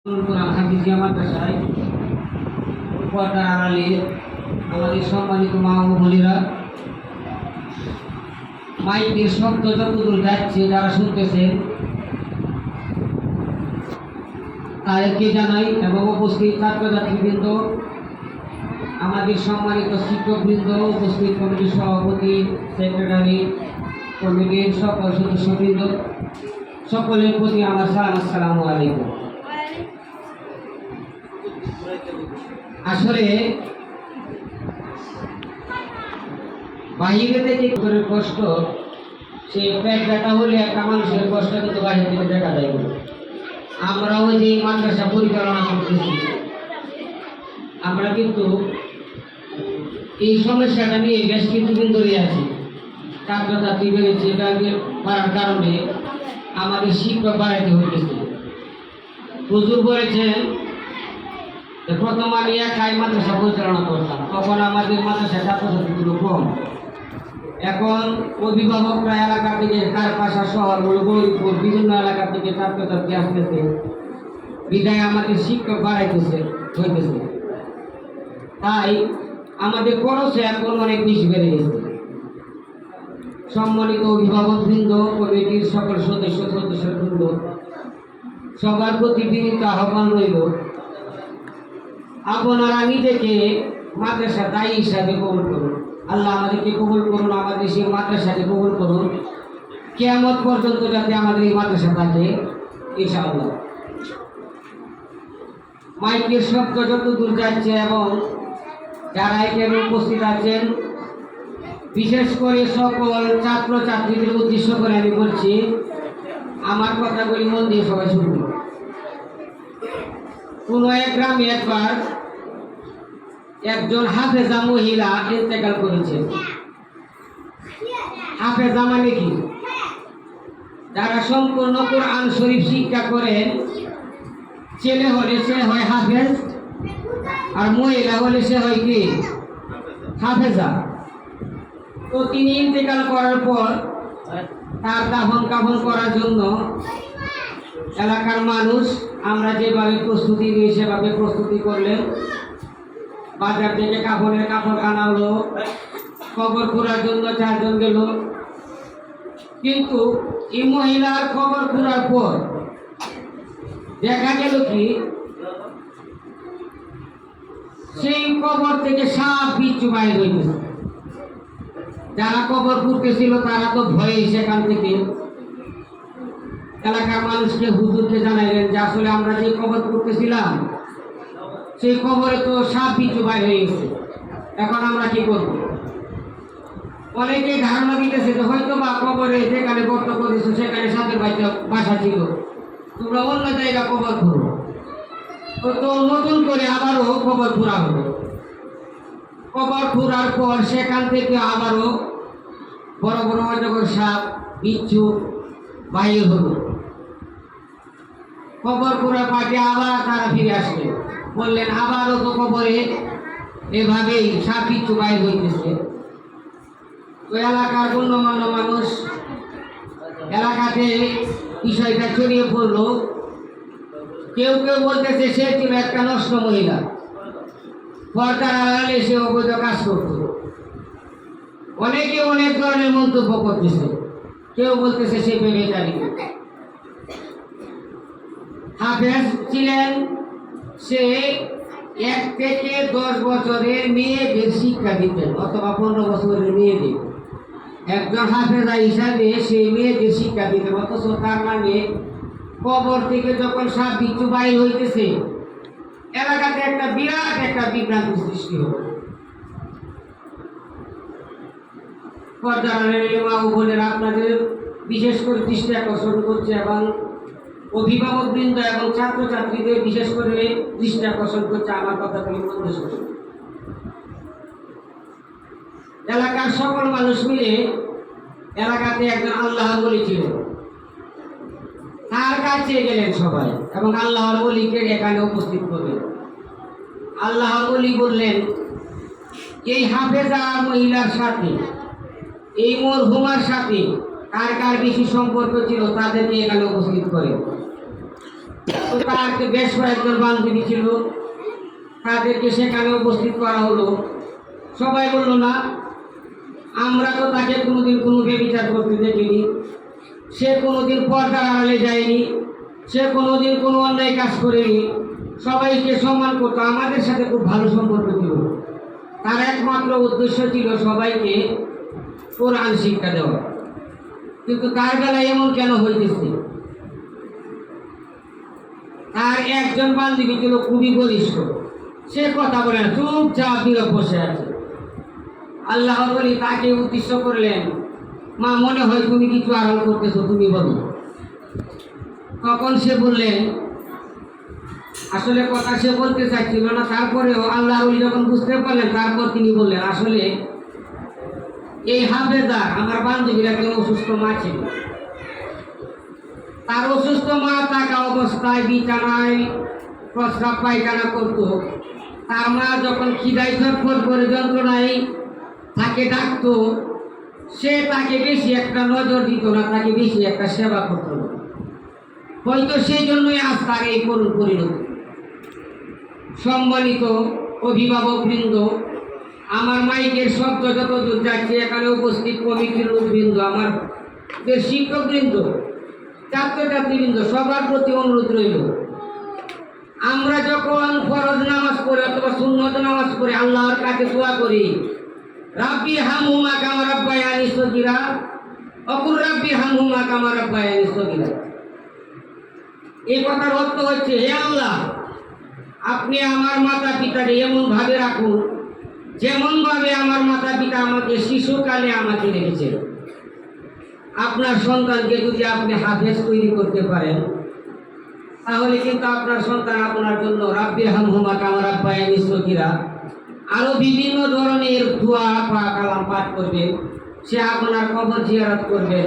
হাফিজিয়া মাদ্রাসায় পর্দার আড়ালে আমাদের সম্মানিত মা ও বোনেরা, মাইকের শব্দ যতদূর যাচ্ছে যারা শুনতেছেন তাদেরকে জানাই, এবং উপস্থিত ছাত্রছাত্রীবৃন্দ, আমাদের সম্মানিত শিক্ষকবৃন্দ, উপস্থিত কমিটির সভাপতি, সেক্রেটারি, কমিটির সকল সদস্যবৃন্দ, সকলের প্রতি আমার সালাম, আসসালামু আলাইকুম। আসলে বাহিরে থেকে কষ্ট, সে পেট ব্যথা হলে একটা মানুষের কষ্ট কিন্তু বাহির থেকে দেখা যায়। আমরাও যে মাদ্রাসা পরিচালনা করতেছি, আমরা কিন্তু এই সমস্যাটা নিয়ে বেশ কিছুদিন ধরে আছি। ছাত্রছাত্রী বেড়েছে, বাড়ার কারণে আমাদের শিক্ষক বাড়াইতে হইতেছে। হুজুর বলেছেন প্রথম আমি একাই মাদ্রাসা পরিচালনা করতাম, তখন আমাদের মাদ্রাসা ছাত্রছাত্রীগুলো কম। এখন অভিভাবকরা এলাকা থেকে কারপাশা শহরগুলো গরিবপুর বিভিন্ন এলাকা থেকে ছাত্রছাত্রী আসতেছে, বিদায় আমাদের শিক্ষক বাড়াইতেছে হইতেছে। তাই আমাদের খরচে এখন অনেক বেশি বেড়ে গেছে। সম্মানিত অভিভাবকবৃন্দ, কমিটির সকল সদস্যবৃন্দ, সবার প্রতি বিনীত আহ্বান রইল, আপনারা নিজেকে মাদ্রাসা দায়ী হিসাবে কবুল করুন। আল্লাহ আমাদেরকে কবুল করুন, আমাদের সেই মাদ্রাসাকে কবুল করুন, কিয়ামত পর্যন্ত যাতে আমাদের এই মাদ্রাসা থাকে ইনশাআল্লাহ। মাইকের শব্দ যত দূর যাচ্ছে এবং যারা এখানে উপস্থিত আছেন, বিশেষ করে সকল ছাত্রছাত্রীদের উদ্দেশ্য করে আমি বলছি, আমার কথাগুলি মন দিয়ে সবাই শুনবেন। কোনো এক গ্রামে একবার একজন হাফেজা মহিলা ইন্তেকাল করেছেন। হাফেজা মানে কি? যারা সম্পূর্ণ কোরআন শরীফ শিক্ষা করেন, ছেলে হলে সে হয় হাফেজ, আর মহিলা হলে সে হয় কি হাফেজা। তো তিনি ইন্তেকাল করার পর তার দাফন কাফন করার জন্য এলাকার মানুষ আমরা যেভাবে প্রস্তুতি নিই সেভাবে প্রস্তুতি করলেন। বাজার থেকে কাপড়ের কাপড় আনা হলো, কবর খোঁড়ার জন্য 4 জন গেল। কিন্তু এই মহিলার কবর খোঁড়ার পর দেখা গেল কি সেই কবর থেকে সাপ বিচ্ছু বাইর হয়ে গেছে। যারা কবর খুঁড়তেছিল তারা তো ভয়ে সেখান থেকে এলাকার মানুষকে, হুজুরকে জানাইলেন যে আসলে আমরা যে কবর করতেছিলাম সেই কবরে তো সাপ বিচ্ছু বাইর হয়ে গেছে, এখন আমরা কি করব? অনেকে ধারণা দিতেছে যে হয়তো বা কবরে যেখানে গর্ত করেছো সেখানে সাপের বাসা ছিল, তোমরা অন্য জায়গা কবর খুঁড়ো। তো নতুন করে আবারও কবর খোঁড়া হলো। কবর খোঁড়ার পর সেখান থেকে আবারও বড় বড় অজগর সাপ বিচ্ছু বাহির হলো। কবর খোঁড়া পাটে আবার তারা ফিরে আসলেন, বললেন আবারও তো কবরে এভাবেই সাপ বিচ্ছু বাহির হইতেছে। তো এলাকার গণ্যমান্য মানুষ এলাকাতে বিষয়টা ছড়িয়ে পড়লো। কেউ কেউ বলতেছে সে ছিল একটা নষ্ট মহিলা, পর্দার আড়ালে সে অবৈধ কাজ করত। অনেকে অনেক ধরনের মন্তব্য করতেছে, কেউ বলতেছে সে বেবিচারী। হাফেজ ছিলেন, সে 1 থেকে 10 বছরের মেয়েদের শিক্ষা দিতেন, অথবা 15 বছরের মেয়েদের। একজন হাফেজা হিসাবে সে মেয়েদের শিক্ষা দিতেন, অথচ তার মানে কবর থেকে যখন সাপ বিচ্ছু বাইর হইতেছে এলাকাতে একটা বিরাট একটা বিভ্রান্তি সৃষ্টি হবে। আপনাদের বিশেষ করে দৃষ্টি আকর্ষণ করছে, এবং অভিভাবকবৃন্দ এবং ছাত্রছাত্রীদের বিশেষ করে দৃষ্টি আকর্ষণ করছে আমার কথাগুলি মধ্যে শুনুন। এলাকার সকল মানুষ মিলে এলাকাতে একজন আল্লাহর ওলি ছিল, তার কাছে গেলেন সবাই এবং আল্লাহর ওলিকে এখানে উপস্থিত করলেন। আল্লাহর ওলি বললেন, এই হাফেজা মহিলার সাথে, এই মরহুমার সাথে কার কার বেশি সম্পর্ক ছিল তাদেরকে এখানে উপস্থিত করে। তো তার বেশ কয়েকজন বান্ধবী ছিল, তাদেরকে সেখানে উপস্থিত করা হলো। সবাই বলল না, আমরা তো তাকে কোনোদিন কোনো ব্যভিচার করতে দেখিনি, সে কোনোদিন পর্দার আড়ালে যায়নি, সে কোনোদিন কোনো অন্যায় কাজ করেনি, সবাইকে সম্মান করতো, আমাদের সাথে খুব ভালো সম্পর্ক ছিল। তার একমাত্র উদ্দেশ্য ছিল সবাইকে কোরআন শিক্ষা দেওয়া। কিন্তু তার বেলায় এমন কেন হইতেছে? তার একজন বান্ধবী ছিল খুবই বলিষ্ঠ, সে কথা বলে না, চুপচাপ নীরব বসে আছে। আল্লাহ বলি তাকে উদ্দেশ্য করলেন, মা মনে হয় তুমি কিছু আড়াল করতেছো, তুমি বলো। তখন সে বললেন, আসলে কথা সে বলতে চাইছিল না, তারপরেও আল্লাহ যখন বুঝতে পারলেন, তারপর তিনি বললেন, আসলে এই হাফেজার আমার বান্ধবীর একজন অসুস্থ মা ছিল। তার অসুস্থ মা থাকা অবস্থায় বিছানায় প্রস্রাব পায়খানা করত। তার মা যখন খিদায় ছটফট করে যন্ত্রণায় তাকে ডাকতো, সে তাকে বেশি একটা নজর দিত না, তাকে বেশি একটা সেবা করত না। হয়তো সেই জন্যই আজ তার এই করুণ পরিণতি। সম্মানিত অভিভাবক বৃন্দ, আমার মাইকের শব্দ যতদূর যাচ্ছে, এখানে উপস্থিত কমিটির লোকবৃন্দ, আমার শিক্ষকবৃন্দ, ছাত্রছাত্রীবৃন্দ, সবার প্রতি অনুরোধ রইল, আমরা যখন ফরজ নামাজ পড়ি অথবা সুন্নত নামাজ পড়ি, আল্লাহর কাছে দোয়া করি, রাব্বি হামহুমা কামা রাব্বায়ানি সগীরা, অকুর রাব্বি হামহুমা কামা রাব্বায়ানি সগীরা। এই কথার অর্থ হচ্ছে, হে আল্লাহ, আপনি আমার মাতা পিতাকে এমন ভাবে রাখুন যেমন ভাবে আমার মাতা পিতা আমাকে শিশুকালে আমাকে রেখেছিল। আপনার সন্তানকে যদি আপনি হাফেজ তৈরি করতে পারেন, তাহলে কিন্তু আপনার সন্তান আপনার জন্য রাব্বি হামহুমা কামা রাব্বায়ানি সগীরা আরো বিভিন্ন ধরনের দোয়া বা কালাম পাঠ করবেন। সে আপনার কবর জিয়ারত করবেন,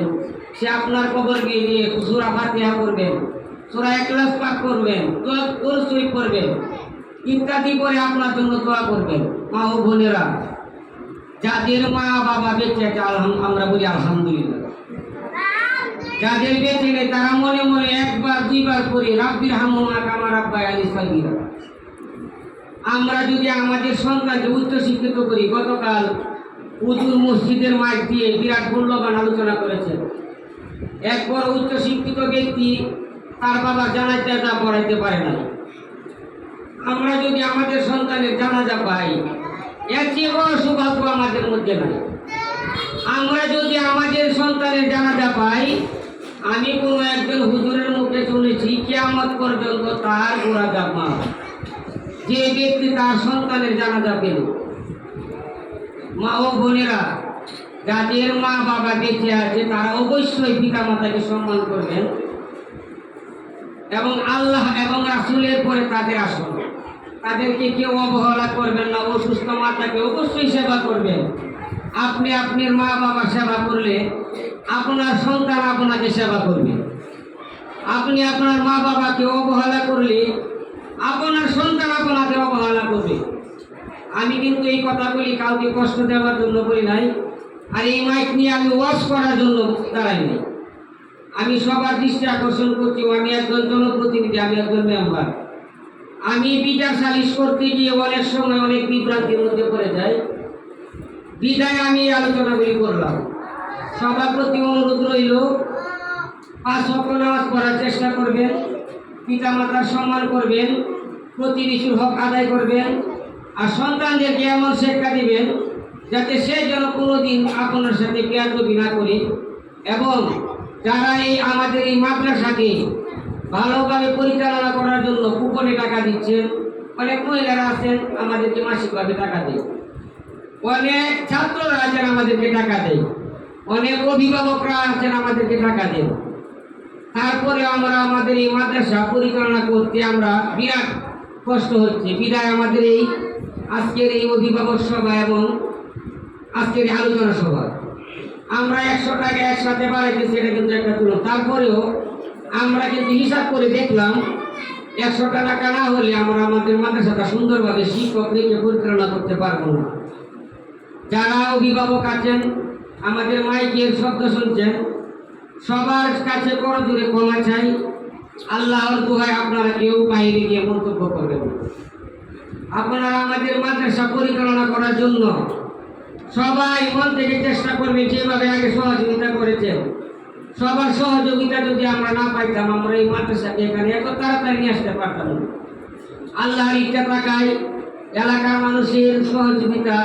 সে আপনার কবর গিয়ে নিয়ে সূরা ফাতিহা করবেন, সূরা ইখলাস পাঠ করবেন, দরুদ শরীফ পড়বেন ইত্যাদি করে আপনার জন্য দোয়া করবেন। মা ও বোনেরা, যাদের মা বাবা বেঁচে আছে আমরা বলি আলহামদুলিল্লাহ। যাদের বেঁচে নেই তারা মনে মনে একবার দুইবার করি রাব্বির হামহুমা কামা রাব্বায়ানি সগীরা। আমরা যদি আমাদের সন্তানকে উচ্চ শিক্ষিত করি, গতকাল হুজুর মসজিদের মাইক দিয়ে বিরাট মূল্যবান আলোচনা করেছেন। এক বড় উচ্চ শিক্ষিত ব্যক্তি তার বাবার জানাজা পড়াইতে পারে না। আমরা যদি আমাদের সন্তানের জানাজা পাই, এর চেয়ে বড় সৌভাগ্য আমাদের মধ্যে নাই। আমরা যদি আমাদের সন্তানের জানাজা পাই, আমি কোনো একজন হুজুরের মুখে শুনেছি কিয়ামত পর্যন্ত তার গোড়া জামা যে ব্যক্তি তার সন্তানের জানাজা পেল। মা ও বোনেরা, যাদের মা বাবা বেঁচে আছে তারা অবশ্যই পিতা মাতাকে সম্মান করবেন এবং আল্লাহ এবং রাসূলের পরে তাদের আসন। তাদেরকে কেউ অবহেলা করবেন না। অসুস্থ মাতাকে অবশ্যই সেবা করবেন। আপনি আপনার মা বাবা সেবা করলে আপনার সন্তান আপনাকে সেবা করবে। আপনি আপনার মা বাবাকে অবহেলা করলে আপনার সন্তান আপনাকে অবহেলা করবে। আমি কিন্তু এই কথাগুলি কাউকে কষ্ট দেওয়ার জন্য বলি নাই, আর এই মাইক নিয়ে আমি ওয়াজ করার জন্য দাঁড়াই নাই। আমি সবার দৃষ্টি আকর্ষণ করছি, আমি একজন জনপ্রতিনিধি, আমি একজন মেম্বার। আমি বিচার সালিশ করতে গিয়ে অনেক সময় অনেক বিভ্রান্তির মধ্যে পড়ে যাই, বিদায় আমি এই আলোচনাগুলি করলাম। সবার প্রতি অনুরোধ রইল, 5 ওয়াক্ত নামাজ পড়ার চেষ্টা করবেন, পিতা মাতার সম্মান করবেন, প্রতিবেশীর হক আদায় করবেন, আর সন্তানদেরকে এমন শিক্ষা দিবেন যাতে সে যেন কোনোদিন আপনার সাথে বেয়াদবি না করে। এবং যারা এই আমাদের এই মাদ্রাসাকে ভালোভাবে পরিচালনা করার জন্য কুপনে টাকা দিচ্ছেন, অনেক মহিলারা আছেন আমাদেরকে মাসিকভাবে টাকা দেয়, অনেক ছাত্ররা আছেন আমাদেরকে টাকা দেয়, অনেক অভিভাবকরা আছেন আমাদেরকে টাকা দেন। তারপরে আমরা আমাদের এই মাদ্রাসা পরিচালনা করতে আমরা বিরাট কষ্ট হচ্ছে। বিদায় আমাদের এই আজকের এই অভিভাবক সভা এবং আজকের এই আলোচনা সভা আমরা 100 টাকা একসাথে বাড়াইতেছি, এটা কিন্তু একটা তুলনা। তারপরেও আমরা কিন্তু হিসাব করে দেখলাম 100 টাকা না হলে আমরা আমাদের মাদ্রাসাটা সুন্দরভাবে শিক্ষক রেখে পরিচালনা করতে পারবো না। যারা অভিভাবক আছেন আমাদের মাইকের শব্দ শুনছেন, সবার কাছে করজোরে ক্ষমা চাই। আল্লাহর দোহায় আপনারা কেউ বাইরে গিয়ে মন্তব্য করবেন না। আপনারা আমাদের মাদ্রাসা পরিচালনা করার জন্য সবাই মন থেকে চেষ্টা করবে, যেভাবে আগে সহযোগিতা করেছেন। সবার সহযোগিতা যদি আমরা না পাইতাম, আমরা এই মাদ্রাসাকে এখানে এত তাড়াতাড়ি নিয়ে আসতে পারতাম না। আল্লাহর ইচ্ছা থাকায় এলাকার মানুষের সহযোগিতা,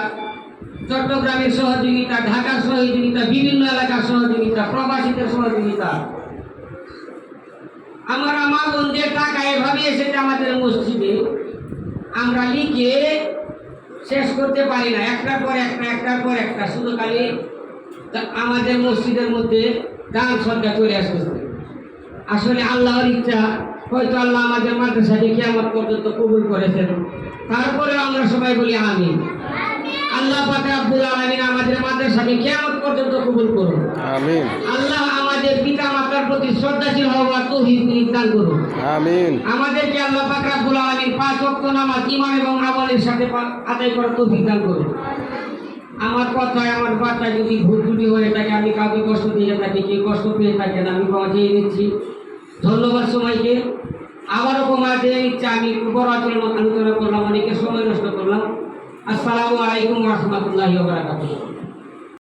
চট্টগ্রামের সহযোগিতা, ঢাকার সহযোগিতা, বিভিন্ন এলাকার সহযোগিতা, প্রবাসীদের সহযোগিতা, আমরা মা বোনদের টাকা এভাবে এসেছে আমাদের মসজিদে, আমরা লিখে শেষ করতে পারি না। একটার পর একটা শুধু খালি আমাদের মসজিদের মধ্যে দান সদকা চলে আসতেছে। আসলে আল্লাহর ইচ্ছা, হয়তো আল্লাহ আমাদের মাদ্রাসাকে কিয়ামত পর্যন্ত কবুল করেছেন। তারপরে আমরা সবাই বলি আমিন। আল্লাহ পাক রব্বুল আলামিন আমাদের মাদ্রাসাকে কিয়ামত পর্যন্ত কবুল করুন, আমিন। আল্লাহ আমাদের পিতা মাতার প্রতি শ্রদ্ধাশীল হওয়ার তৌফিক দান করুন, আমিন। আমাদেরকে আল্লাহ পাক রব্বুল আলামিন 5 ওয়াক্ত নামাজ ঈমান এবং আমলের সাথে আদায় করার তৌফিক দান করুন। আমার কথায়, আমার বার্তায় যদি ভুল ত্রুটি হয়ে থাকে, আমি কাউকে কষ্ট দিয়ে থাকি, কেউ কষ্ট পেয়ে থাকেন, আমি ক্ষমা চেয়ে নিচ্ছি। ধন্যবাদ সবাইকে। আবারও ক্ষমা চেয়ে নিচ্ছি, আমি বড় আলোচনা করলাম, অনেকে সময় নষ্ট করলাম। আসসালামু আলাইকুম ওয়া রাহমাতুল্লাহি ওয়া বারাকাতুহু।